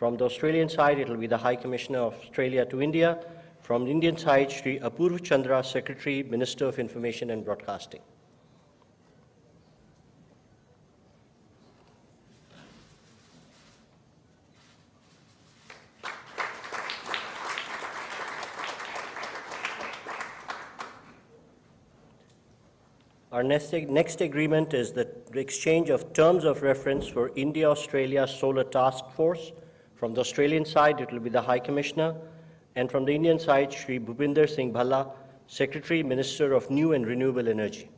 From the Australian side, it will be the High Commissioner of Australia to India. From the Indian side, Shri Apurva Chandra, Secretary, Minister of Information and Broadcasting. Our next agreement is the exchange of terms of reference for India-Australia Solar Task Force. From the Australian side, it will be the High Commissioner, and from the Indian side, Shri Bhupinder Singh Bhalla, Secretary, Minister of New and Renewable Energy.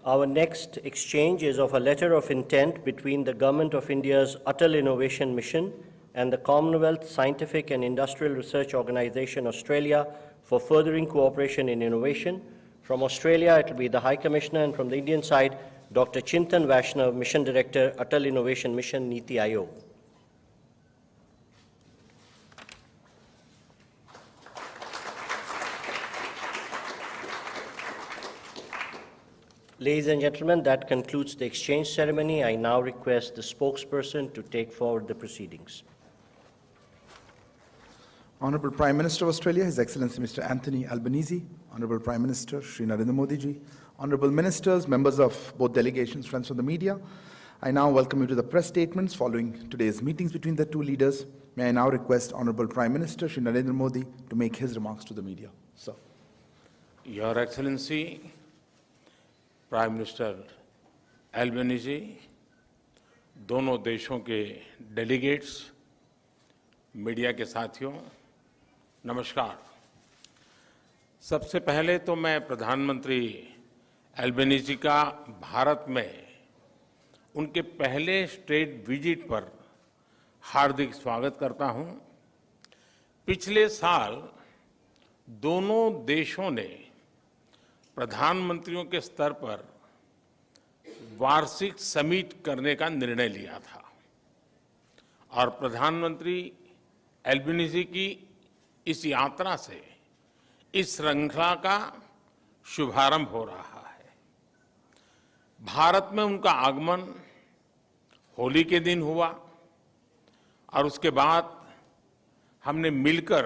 Our next exchange is of a letter of intent between the Government of India's Atal Innovation Mission and the Commonwealth Scientific and Industrial Research Organization, Australia, for furthering cooperation in innovation. From Australia, it will be the High Commissioner, and from the Indian side, Dr. Chintan Vaishnav, Mission Director, Atal Innovation Mission, Niti Aayog. Ladies and gentlemen, that concludes the exchange ceremony. I now request the spokesperson to take forward the proceedings. Honourable Prime Minister of Australia, His Excellency Mr. Anthony Albanese, Honourable Prime Minister Shri Narendra Modi ji, Honourable Ministers, members of both delegations, friends from the media, I now welcome you to the press statements following today's meetings between the two leaders. May I now request Honourable Prime Minister Shri Narendra Modi to make his remarks to the media. Sir. Your Excellency, prime minister Albanese, दोनों देशों के delegates, media के साथियों, नमस्कार। सबसे पहले तो मैं प्रधानमंत्री एल्बनीज़ी का भारत में उनके पहले स्टेट विजिट पर हार्दिक स्वागत करता हूं। पिछले साल दोनों देशों ने प्रधानमंत्रियों के स्तर पर वार्षिक समिट करने का निर्णय लिया था और प्रधानमंत्री एल्बनीज़ी की इस यात्रा से इस श्रृंखला का शुभारंभ हो रहा है। भारत में उनका आगमन होली के दिन हुआ और उसके बाद हमने मिलकर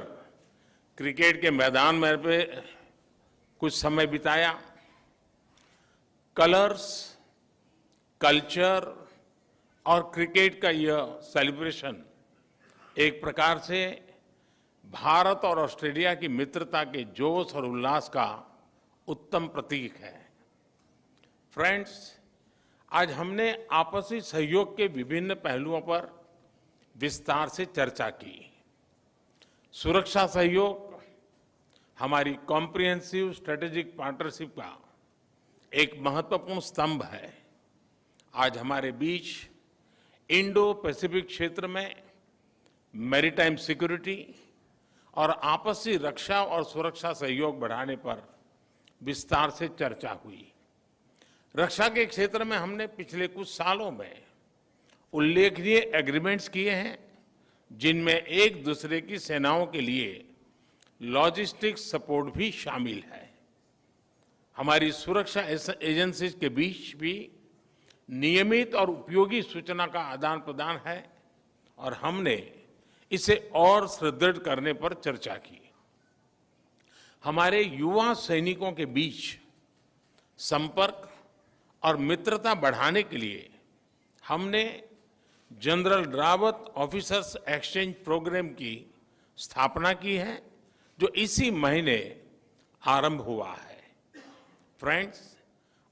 क्रिकेट के मैदान में कुछ समय बिताया। कलर्स, कल्चर और क्रिकेट का यह सेलिब्रेशन एक प्रकार से भारत और ऑस्ट्रेलिया की मित्रता के जोश और उल्लास का उत्तम प्रतीक है। फ्रेंड्स, आज हमने आपसी सहयोग के विभिन्न पहलुओं पर विस्तार से चर्चा की। सुरक्षा सहयोग हमारी कॉम्प्रिहेंसिव स्ट्रेटेजिक पार्टनरशिप का एक महत्वपूर्ण स्तंभ है। आज हमारे बीच इंडो पैसिफिक क्षेत्र में मैरीटाइम सिक्योरिटी और आपसी रक्षा और सुरक्षा सहयोग बढ़ाने पर विस्तार से चर्चा हुई। रक्षा के क्षेत्र में हमने पिछले कुछ सालों में उल्लेखनीय एग्रीमेंट्स किए हैं, जिनमें एक दूसरे की सेनाओं के लिए लॉजिस्टिक्स सपोर्ट भी शामिल है। हमारी सुरक्षा एजेंसीज के बीच भी नियमित और उपयोगी सूचना का आदान प्रदान है और हमने इसे और सुदृढ़ करने पर चर्चा की। हमारे युवा सैनिकों के बीच संपर्क और मित्रता बढ़ाने के लिए हमने general Rawat officers exchange programme की स्थापना की है, जो इसी महीने आरंभ हुआ है। फ्रेंड्स,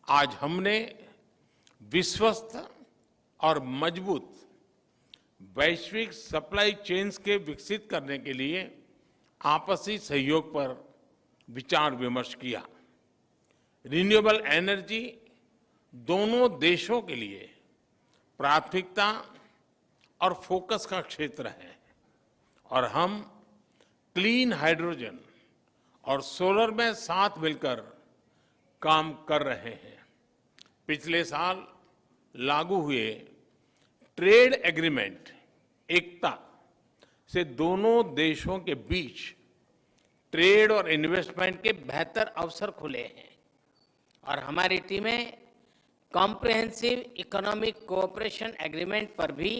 आज हमने विश्वस्त और मजबूत वैश्विक सप्लाई चेन्स के विकसित करने के लिए आपसी सहयोग पर विचार विमर्श किया। रिन्यूएबल एनर्जी दोनों देशों के लिए प्राथमिकता और फोकस का क्षेत्र है और हम क्लीन हाइड्रोजन और सोलर में साथ मिलकर काम कर रहे हैं। पिछले साल लागू हुए ट्रेड एग्रीमेंट एकता से दोनों देशों के बीच ट्रेड और इन्वेस्टमेंट के बेहतर अवसर खुले हैं और हमारी टीमें कॉम्प्रिहेंसिव इकोनॉमिक कोऑपरेशन एग्रीमेंट पर भी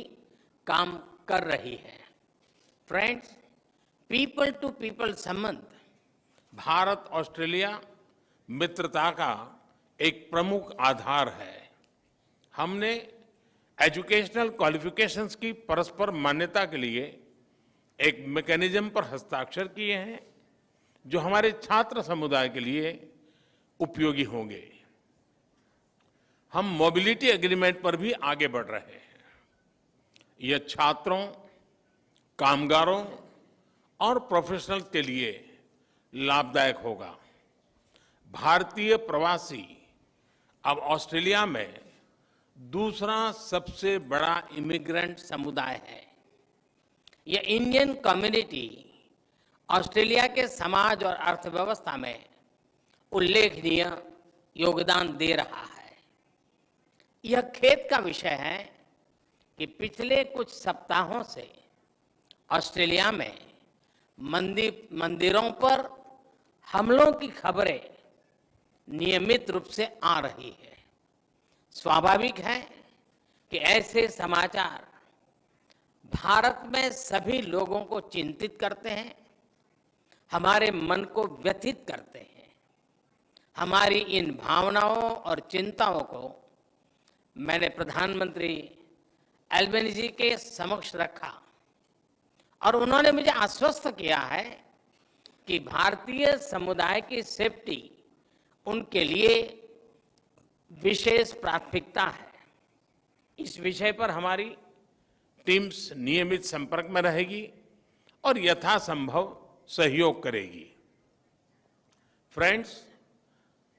काम कर रही है। फ्रेंड्स, पीपल टू पीपल संबंध भारत ऑस्ट्रेलिया मित्रता का एक प्रमुख आधार है। हमने एजुकेशनल क्वालिफिकेशंस की परस्पर मान्यता के लिए एक मैकेनिज्म पर हस्ताक्षर किए हैं जो हमारे छात्र समुदाय के लिए उपयोगी होंगे। हम मोबिलिटी एग्रीमेंट पर भी आगे बढ़ रहे हैं। यह छात्रों, कामगारों और प्रोफेशनल्स के लिए लाभदायक होगा। भारतीय प्रवासी अब ऑस्ट्रेलिया में दूसरा सबसे बड़ा इमिग्रेंट समुदाय है। यह इंडियन कम्युनिटी ऑस्ट्रेलिया के समाज और अर्थव्यवस्था में उल्लेखनीय योगदान दे रहा है। यह खेद का विषय है कि पिछले कुछ सप्ताहों से ऑस्ट्रेलिया में मंदिरों पर हमलों की खबरें नियमित रूप से आ रही है। स्वाभाविक है कि ऐसे समाचार भारत में सभी लोगों को चिंतित करते हैं, हमारे मन को व्यथित करते हैं। हमारी इन भावनाओं और चिंताओं को मैंने प्रधानमंत्री एल्बेनीजी के समक्ष रखा और उन्होंने मुझे आश्वस्त किया है कि भारतीय समुदाय की सेफ्टी उनके लिए विशेष प्राथमिकता है। इस विषय पर हमारी टीम्स नियमित संपर्क में रहेगी और यथासंभव सहयोग करेगी। फ्रेंड्स,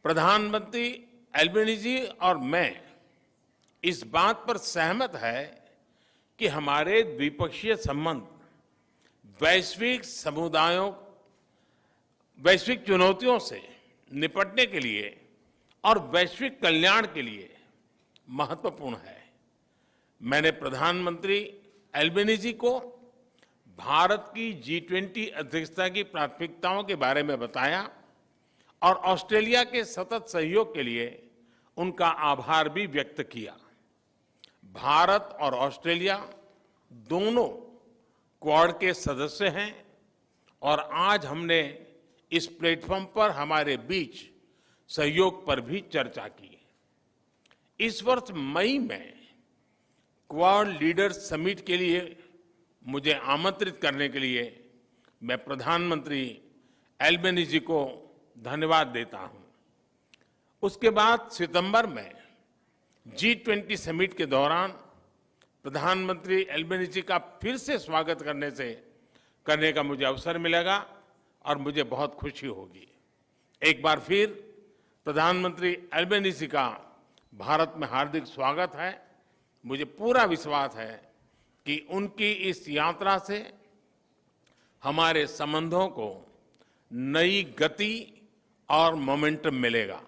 प्रधानमंत्री एल्बेनीजी और मैं इस बात पर सहमत है कि हमारे द्विपक्षीय संबंध वैश्विक चुनौतियों से निपटने के लिए और वैश्विक कल्याण के लिए महत्वपूर्ण है। मैंने प्रधानमंत्री एल्बेनीजी को भारत की G20 अध्यक्षता की प्राथमिकताओं के बारे में बताया और ऑस्ट्रेलिया के सतत सहयोग के लिए उनका आभार भी व्यक्त किया। भारत और ऑस्ट्रेलिया दोनों क्वाड के सदस्य हैं और आज हमने इस प्लेटफॉर्म पर हमारे बीच सहयोग पर भी चर्चा की। इस वर्ष मई में क्वाड लीडर्स समिट के लिए मुझे आमंत्रित करने के लिए मैं प्रधानमंत्री एल्बेनीजी को धन्यवाद देता हूं। उसके बाद सितंबर में G20 समिट के दौरान प्रधानमंत्री एल्बेनीजी का फिर से स्वागत करने का मुझे अवसर मिलेगा और मुझे बहुत खुशी होगी। एक बार फिर प्रधानमंत्री एल्बेनीजी का भारत में हार्दिक स्वागत है। मुझे पूरा विश्वास है कि उनकी इस यात्रा से हमारे संबंधों को नई गति और मोमेंटम मिलेगा।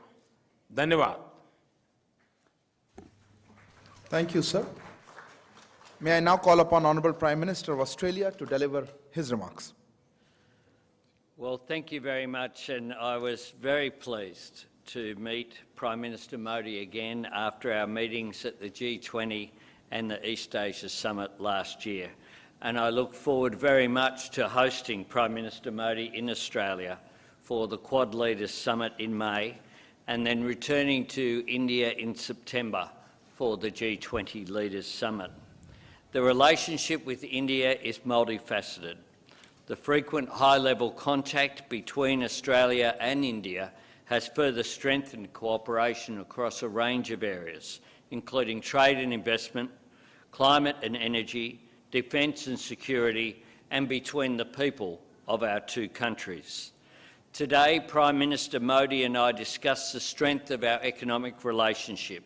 धन्यवाद। Thank you, sir. May I now call upon Honorable Prime Minister of Australia to deliver his remarks. Well, thank you very much, and I was very pleased to meet Prime Minister Modi again after our meetings at the G20 and the East Asia Summit last year. And I look forward very much to hosting Prime Minister Modi in Australia for the Quad Leaders Summit in May, and then returning to India in September for the G20 Leaders Summit. The relationship with India is multifaceted. The frequent high-level contact between Australia and India has further strengthened cooperation across a range of areas, including trade and investment, climate and energy, defence and security, and between the people of our two countries. Today, Prime Minister Modi and I discussed the strength of our economic relationship,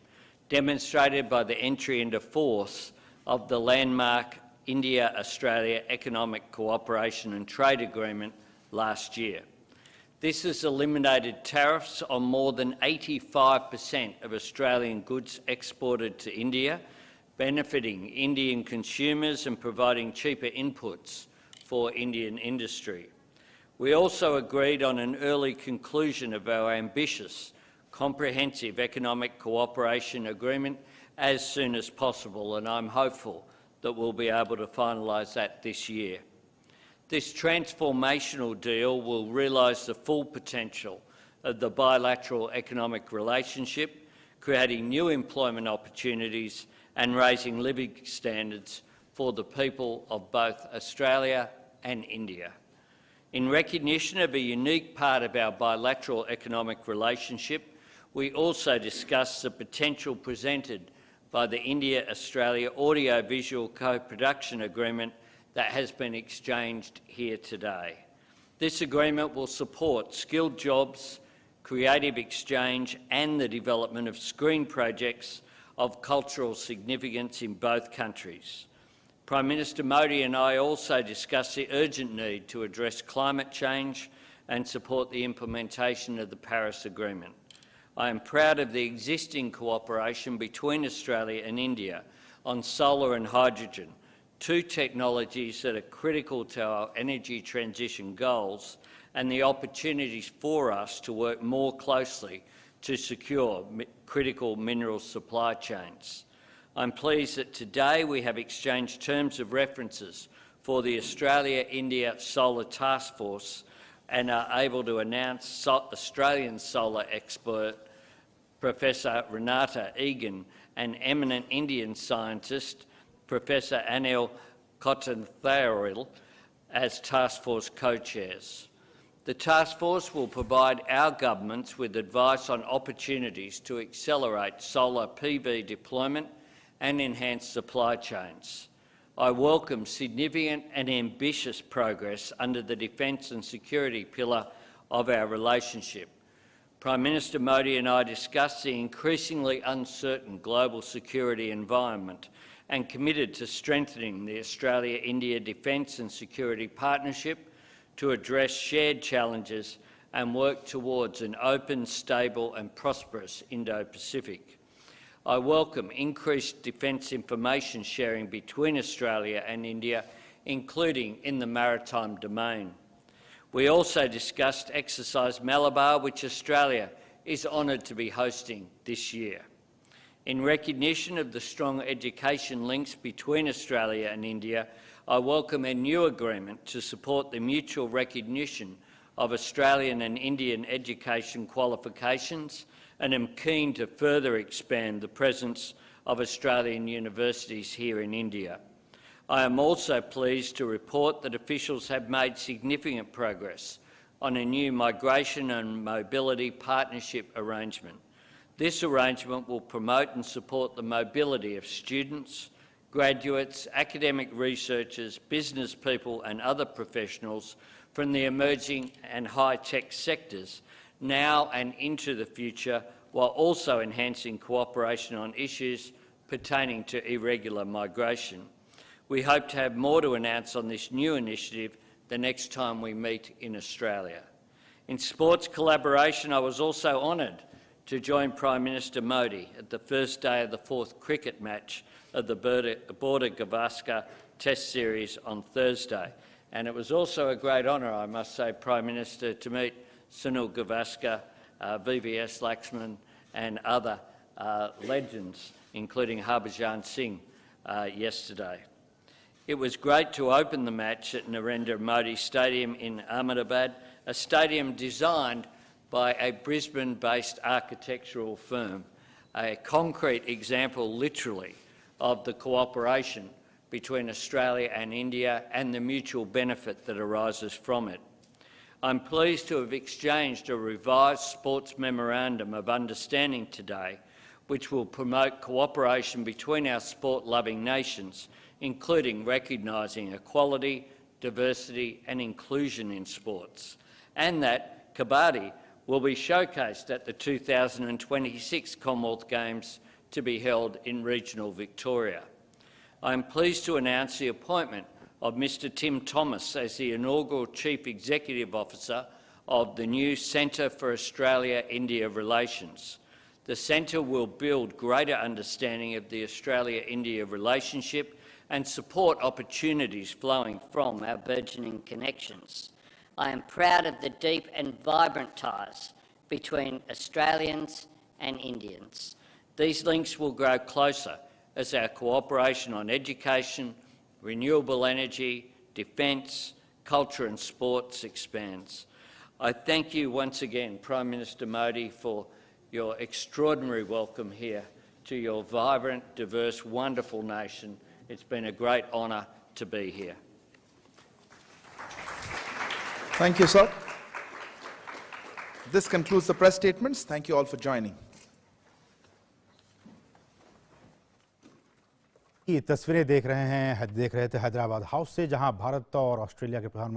demonstrated by the entry into force of the landmark India-Australia Economic Cooperation and Trade Agreement last year. This has eliminated tariffs on more than 85% of Australian goods exported to India, benefiting Indian consumers and providing cheaper inputs for Indian industry. We also agreed on an early conclusion of our ambitious, comprehensive economic cooperation agreement as soon as possible, and I'm hopeful that we'll be able to finalise that this year. This transformational deal will realise the full potential of the bilateral economic relationship, creating new employment opportunities and raising living standards for the people of both Australia and India. In recognition of a unique part of our bilateral economic relationship, we also discussed the potential presented by the India-Australia audio-visual co-production agreement that has been exchanged here today. This agreement will support skilled jobs, creative exchange and the development of screen projects of cultural significance in both countries. Prime Minister Modi and I also discussed the urgent need to address climate change and support the implementation of the Paris Agreement. I am proud of the existing cooperation between Australia and India on solar and hydrogen, two technologies that are critical to our energy transition goals, and the opportunities for us to work more closely to secure critical mineral supply chains. I'm pleased that today we have exchanged terms of references for the Australia-India Solar Task Force and are able to announce Australian solar expert Professor Renata Egan and eminent Indian scientist Professor Anil Kotantharil as task force co-chairs. The task force will provide our governments with advice on opportunities to accelerate solar PV deployment and enhance supply chains. I welcome significant and ambitious progress under the defence and security pillar of our relationship. Prime Minister Modi and I discussed the increasingly uncertain global security environment and committed to strengthening the Australia-India Defence and Security Partnership to address shared challenges and work towards an open, stable and prosperous Indo-Pacific. I welcome increased defence information sharing between Australia and India, including in the maritime domain. We also discussed Exercise Malabar, which Australia is honoured to be hosting this year. In recognition of the strong education links between Australia and India, I welcome a new agreement to support the mutual recognition of Australian and Indian education qualifications, and am keen to further expand the presence of Australian universities here in India. I am also pleased to report that officials have made significant progress on a new migration and mobility partnership arrangement. This arrangement will promote and support the mobility of students, graduates, academic researchers, business people and other professionals from the emerging and high-tech sectors now and into the future, while also enhancing cooperation on issues pertaining to irregular migration. We hope to have more to announce on this new initiative the next time we meet in Australia. In sports collaboration, I was also honoured to join Prime Minister Modi at the first day of the fourth cricket match of the Border-Gavaskar Test Series on Thursday. And it was also a great honour, I must say, Prime Minister, to meet Sunil Gavaskar, VVS Laxman and other legends, including Harbhajan Singh yesterday. It was great to open the match at Narendra Modi Stadium in Ahmedabad, a stadium designed by a Brisbane-based architectural firm, a concrete example, literally, of the cooperation between Australia and India and the mutual benefit that arises from it. I'm pleased to have exchanged a revised sports memorandum of understanding today, which will promote cooperation between our sport-loving nations, including recognising equality, diversity and inclusion in sports, and that Kabaddi will be showcased at the 2026 Commonwealth Games to be held in regional Victoria. I am pleased to announce the appointment of Mr Tim Thomas as the inaugural Chief Executive Officer of the new Centre for Australia-India Relations. The centre will build greater understanding of the Australia-India relationship and support opportunities flowing from our burgeoning connections. I am proud of the deep and vibrant ties between Australians and Indians. These links will grow closer as our cooperation on education, renewable energy, defence, culture and sports expands. I thank you once again, Prime Minister Modi, for your extraordinary welcome here to your vibrant, diverse, wonderful nation. It's been a great honour to be here. Thank you, sir. This concludes the press statements. Thank you all for joining. ये तस्वीरें देख रहे थे Hyderabad house से, जहां भारत और Australia के प्रधानमंत्री